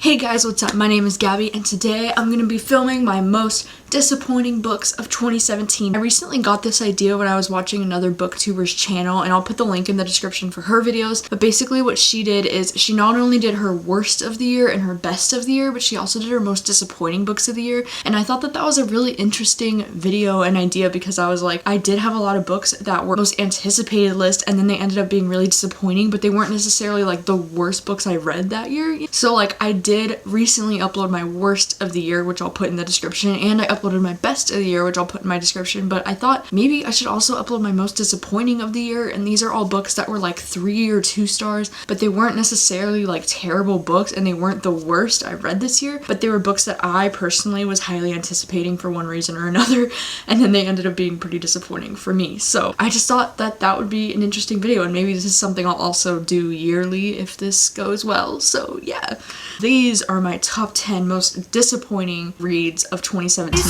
Hey guys, what's up? My name is Gabby and today I'm going to be filming my most disappointing books of 2017. I recently got this idea when I was watching another booktuber's channel, and I'll put the link in the description for her videos. But basically what she did is she not only did her worst of the year and her best of the year, but she also did her most disappointing books of the year. And I thought that that was a really interesting video and idea because I was like, I did have a lot of books that were most anticipated list and then they ended up being really disappointing, but they weren't necessarily like the worst books I read that year. So like I did recently upload my worst of the year, which I'll put in the description, and I uploaded my best of the year, which I'll put in my description. But I thought maybe I should also upload my most disappointing of the year, and these are all books that were like 3 or 2 stars, but they weren't necessarily like terrible books and they weren't the worst I read this year, but they were books that I personally was highly anticipating for one reason or another, and then they ended up being pretty disappointing for me. So I just thought that that would be an interesting video, and maybe this is something I'll also do yearly if this goes well. So yeah, these are my top 10 most disappointing reads of 2017.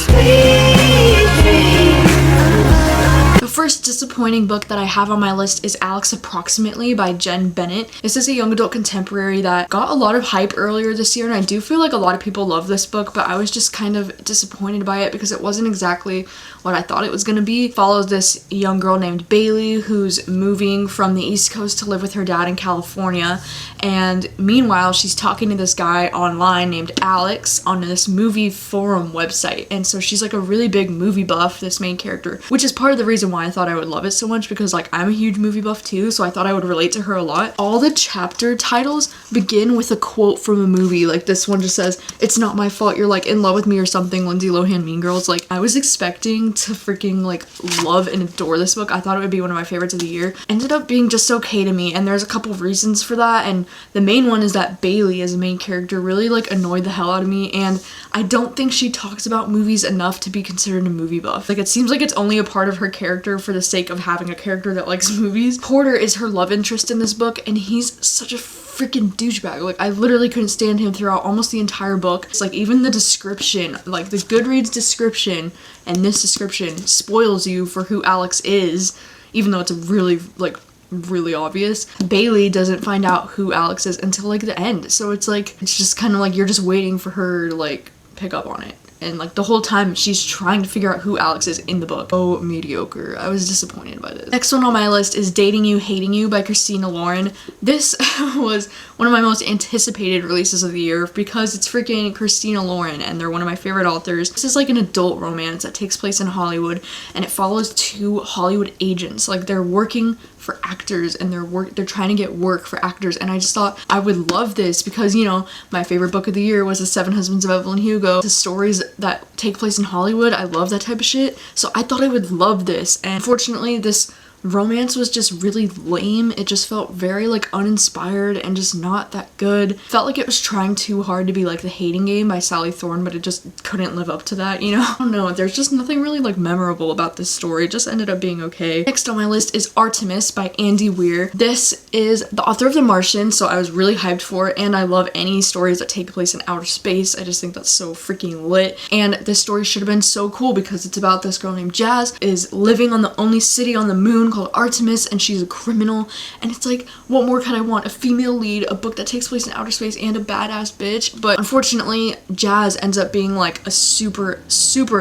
The first disappointing book that I have on my list is Alex Approximately by Jen Bennett. This is a young adult contemporary that got a lot of hype earlier this year, and I do feel like a lot of people love this book, but I was just kind of disappointed by it because it wasn't exactly what I thought it was going to be. It follows this young girl named Bailey who's moving from the East Coast to live with her dad in California, and meanwhile she's talking to this guy online named Alex on this movie forum website. And so she's like a really big movie buff, this main character, which is part of the reason why I thought I would love it so much, because like I'm a huge movie buff too, so I thought I would relate to her a lot. All the chapter titles begin with a quote from a movie. Like this one just says, "It's not my fault you're like in love with me" or something, Lindsay Lohan Mean Girls. Like I was expecting to freaking like love and adore this book. I thought it would be one of my favorites of the year. Ended up being just okay to me, and there's a couple of reasons for that, and the main one is that Bailey as a main character really like annoyed the hell out of me, and I don't think she talks about movies enough to be considered a movie buff. Like it seems like it's only a part of her character for the sake of having a character that likes movies. Porter is her love interest in this book, and he's such a freaking douchebag. Like I literally couldn't stand him throughout almost the entire book. It's like even the description, like the Goodreads description and this description spoils you for who Alex is, even though it's really obvious. Bailey doesn't find out who Alex is until like the end, so it's like it's just kind of like you're just waiting for her to like pick up on it, and like the whole time she's trying to figure out who Alex is in the book. Oh, mediocre. I was disappointed by this. Next one on my list is Dating You, Hating You by Christina Lauren. This was one of my most anticipated releases of the year because it's freaking Christina Lauren and they're one of my favorite authors. This is like an adult romance that takes place in Hollywood, and it follows 2 Hollywood agents. Like they're working for actors and they're trying to get work for actors, and I just thought I would love this because, you know, my favorite book of the year was The 7 Husbands of Evelyn Hugo. The stories that take place in Hollywood, I love that type of shit, so I thought I would love this. And unfortunately this romance was just really lame. It just felt very like uninspired and just not that good. Felt like it was trying too hard to be like The Hating Game by Sally Thorne, but it just couldn't live up to that, you know? I don't know, there's just nothing really like memorable about this story. It just ended up being okay. Next on my list is Artemis by Andy Weir. This is the author of The Martian, so I was really hyped for it, and I love any stories that take place in outer space. I just think that's so freaking lit, and this story should have been so cool because it's about this girl named Jazz is living on the only city on the moon called Artemis, and she's a criminal, and it's like, what more could I want? A female lead, a book that takes place in outer space, and a badass bitch. But unfortunately Jazz ends up being like a super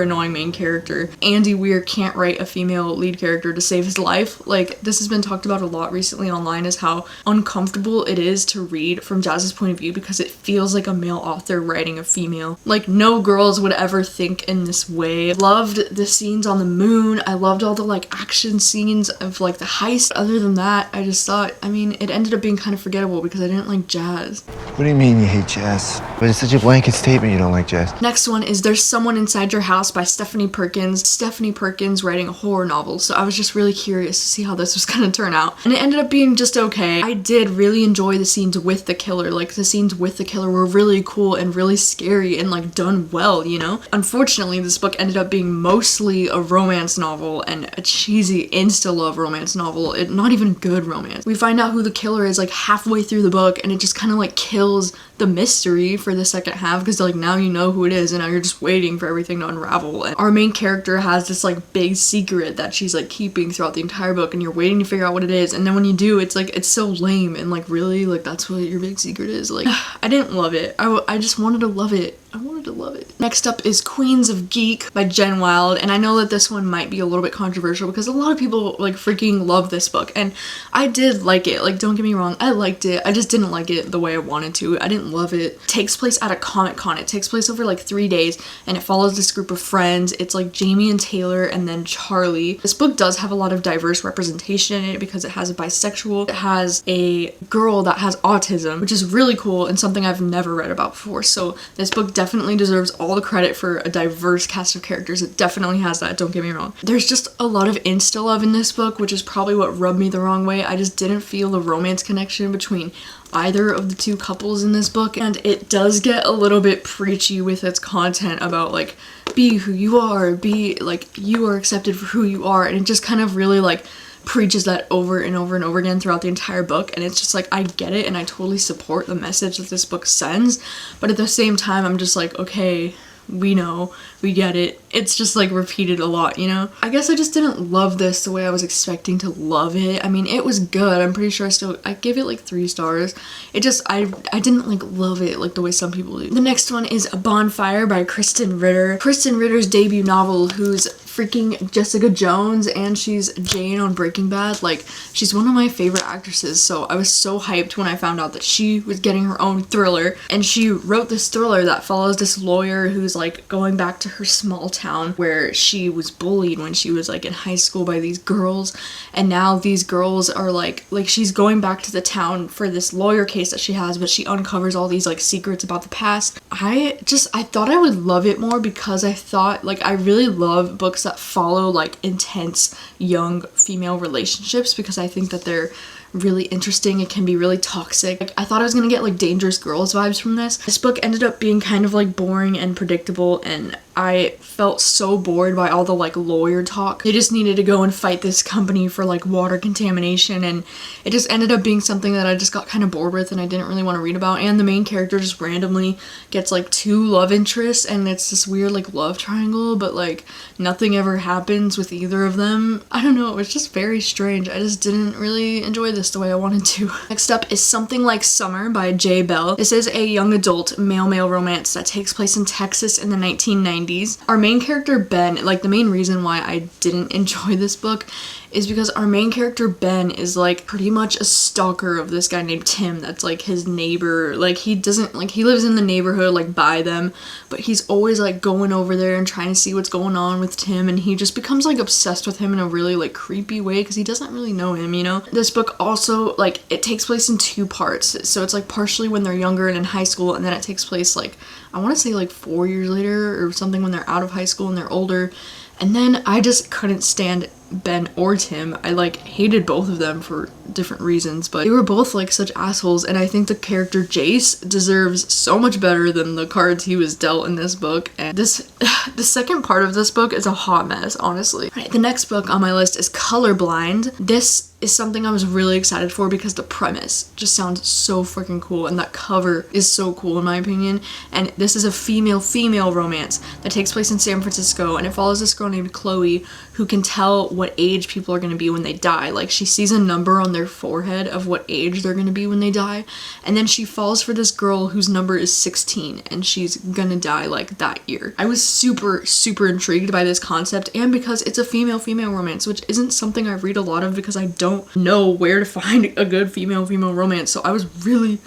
annoying main character. Andy Weir can't write a female lead character to save his life. Like this has been talked about a lot recently online, is how uncomfortable it is to read from Jazz's point of view because it feels like a male author writing a female. Like no girls would ever think in this way. Loved the scenes on the moon. I loved all the like action scenes of like the heist. Other than that, I just thought, I mean, it ended up being kind of forgettable because I didn't like Jazz. What do you mean you hate Jazz? But it's such a blanket statement you don't like Jazz. Next one is There's Someone Inside Your House by Stephanie Perkins. Stephanie Perkins writing a horror novel, so I was just really curious to see how this was gonna turn out, and it ended up being just okay. I did really enjoy the scenes with the killer. Like the scenes with the killer were really cool and really scary and like done well, you know? Unfortunately, this book ended up being mostly a romance novel and a cheesy insta-love romance novel. Not even good romance. We find out who the killer is like halfway through the book, and it just kind of like kills the mystery for the second half, because like now you know who it is and now you're just waiting for everything to unravel. And our main character has this like big secret that she's like keeping throughout the entire book, and you're waiting to figure out what it is, and then when you do, it's like, it's so lame, and like, really, like, that's what your big secret is? Like, I didn't love it. I just wanted to love it. I wanted to love it. Next up is Queens of Geek by Jen Wilde, and I know that this one might be a little bit controversial because a lot of people like freaking love this book, and I did like it. Like, don't get me wrong, I liked it. I just didn't like it the way I wanted to. I didn't love it. It takes place at a Comic-Con. It takes place over like 3 days, and it follows this group of friends. It's like Jamie and Taylor and then Charlie. This book does have a lot of diverse representation in it because it has a bisexual, it has a girl that has autism, which is really cool and something I've never read about before. So this book definitely deserves all the credit for a diverse cast of characters. It definitely has that, don't get me wrong. There's just a lot of insta love in this book, which is probably what rubbed me the wrong way. I just didn't feel the romance connection between either of the two couples in this book, and it does get a little bit preachy with its content about like, be who you are, be like, you are accepted for who you are, and it just kind of really like preaches that over and over and over again throughout the entire book. And it's just like, I get it and I totally support the message that this book sends, but at the same time I'm just like, okay, we know, we get it. It's just like repeated a lot, you know? I guess I just didn't love this the way I was expecting to love it. I mean, it was good. I'm pretty sure I gave it like 3 stars. It just, I didn't like love it like the way some people do. The next one is Bonfire by Kristen Ritter. Kristen Ritter's debut novel, who's freaking Jessica Jones, and she's Jane on Breaking Bad. Like, she's one of my favorite actresses, so I was so hyped when I found out that she was getting her own thriller. And she wrote this thriller that follows this lawyer who's like going back to her small town where she was bullied when she was like in high school by these girls, and now these girls are like she's going back to the town for this lawyer case that she has, but she uncovers all these like secrets about the past. I thought I would love it more because I thought, like, I really love books that follow like intense young female relationships because I think that they're really interesting. It can be really toxic. Like, I thought I was gonna get like Dangerous Girls vibes from this. This book ended up being kind of like boring and predictable, and I felt so bored by all the like lawyer talk. They just needed to go and fight this company for like water contamination, and it just ended up being something that I just got kind of bored with and I didn't really want to read about. And the main character just randomly gets like 2 love interests, and it's this weird like love triangle, but like nothing ever happens with either of them. I don't know, it was just very strange. I just didn't really enjoy this the way I wanted to. Next up is Something Like Summer by J. Bell. This is a young adult male-male romance that takes place in Texas in the 1990s. Our main character Ben, like the main reason why I didn't enjoy this book is because our main character Ben is like pretty much a stalker of this guy named Tim that's like his neighbor. Like, he doesn't, like, he lives in the neighborhood like by them, but he's always like going over there and trying to see what's going on with Tim, and he just becomes like obsessed with him in a really like creepy way because he doesn't really know him, you know? This book also, like, it takes place in 2 parts, so it's like partially when they're younger and in high school, and then it takes place like, I want to say like 4 years later or something when they're out of high school and they're older. And then I just couldn't stand Ben or Tim. I like hated both of them for different reasons, but they were both like such assholes, and I think the character Jace deserves so much better than the cards he was dealt in this book. And the second part of this book is a hot mess, honestly. Right, the next book on my list is Colorblind. This is something I was really excited for because the premise just sounds so freaking cool, and that cover is so cool in my opinion. And this is a female-female romance that takes place in San Francisco, and it follows this girl named Chloe who can tell what age people are going to be when they die. Like, she sees a number on their forehead of what age they're going to be when they die, and then she falls for this girl whose number is 16, and she's gonna die like that year. I was super intrigued by this concept, and because it's a female-female romance, which isn't something I read a lot of because I don't know where to find a good female-female romance, so I was really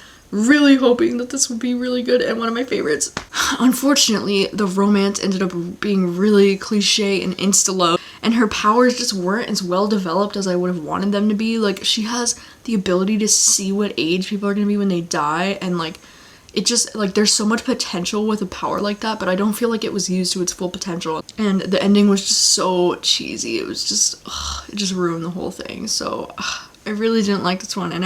hoping that this would be really good and one of my favorites. Unfortunately, the romance ended up being really cliche and insta-love, and her powers just weren't as well developed as I would have wanted them to be. Like, she has the ability to see what age people are gonna be when they die, and like, it just, like, there's so much potential with a power like that, but I don't feel like it was used to its full potential. And the ending was just so cheesy. It was just, it just ruined the whole thing. So I really didn't like this one, and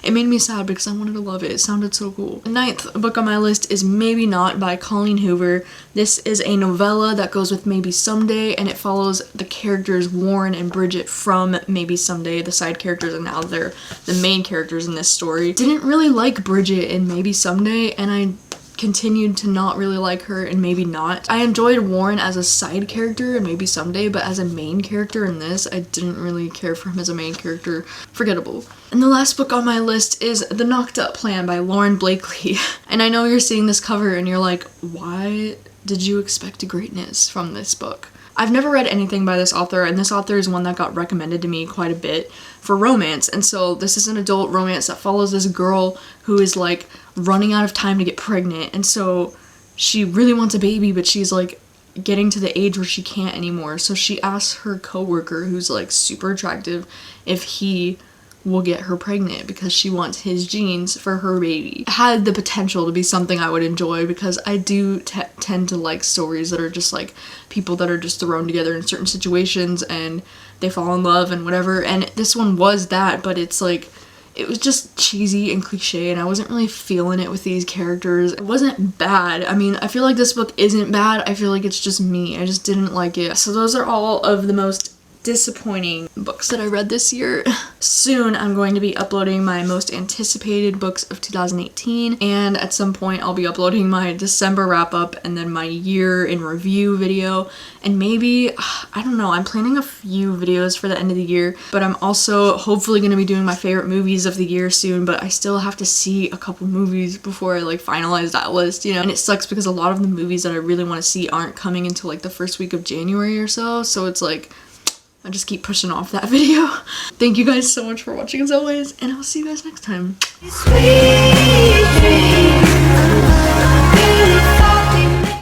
it made me sad because I wanted to love it. It sounded so cool. The 9th book on my list is Maybe Not by Colleen Hoover. This is a novella that goes with Maybe Someday, and it follows the characters Warren and Bridget from Maybe Someday, the side characters, and now they're the main characters in this story. Didn't really like Bridget in Maybe Someday, and I continued to not really like her and Maybe Not. I enjoyed Warren as a side character and Maybe Someday, but as a main character in this, I didn't really care for him as a main character. Forgettable. And the last book on my list is The Knocked Up Plan by Lauren Blakely. And I know you're seeing this cover and you're like, why did you expect greatness from this book? I've never read anything by this author, and this author is one that got recommended to me quite a bit for romance. And so this is an adult romance that follows this girl who is like running out of time to get pregnant, and so she really wants a baby, but she's like getting to the age where she can't anymore. So she asks her coworker, who's like super attractive, if he will get her pregnant because she wants his genes for her baby. It had the potential to be something I would enjoy because I do tend to like stories that are just like people that are just thrown together in certain situations and they fall in love and whatever, and this one was that, but it's like it was just cheesy and cliche, and I wasn't really feeling it with these characters. It wasn't bad. I mean, I feel like this book isn't bad. I feel like it's just me. I just didn't like it. So those are all of the most disappointing books that I read this year. Soon I'm going to be uploading my most anticipated books of 2018, and at some point I'll be uploading my December wrap up and then my year in review video, and maybe, I don't know, I'm planning a few videos for the end of the year, but I'm also hopefully going to be doing my favorite movies of the year soon, but I still have to see a couple movies before I like finalize that list, you know, and it sucks because a lot of the movies that I really want to see aren't coming until like the first week of January or so it's like I just keep pushing off that video. Thank you guys so much for watching as always, and I'll see you guys next time. Sweet dreams.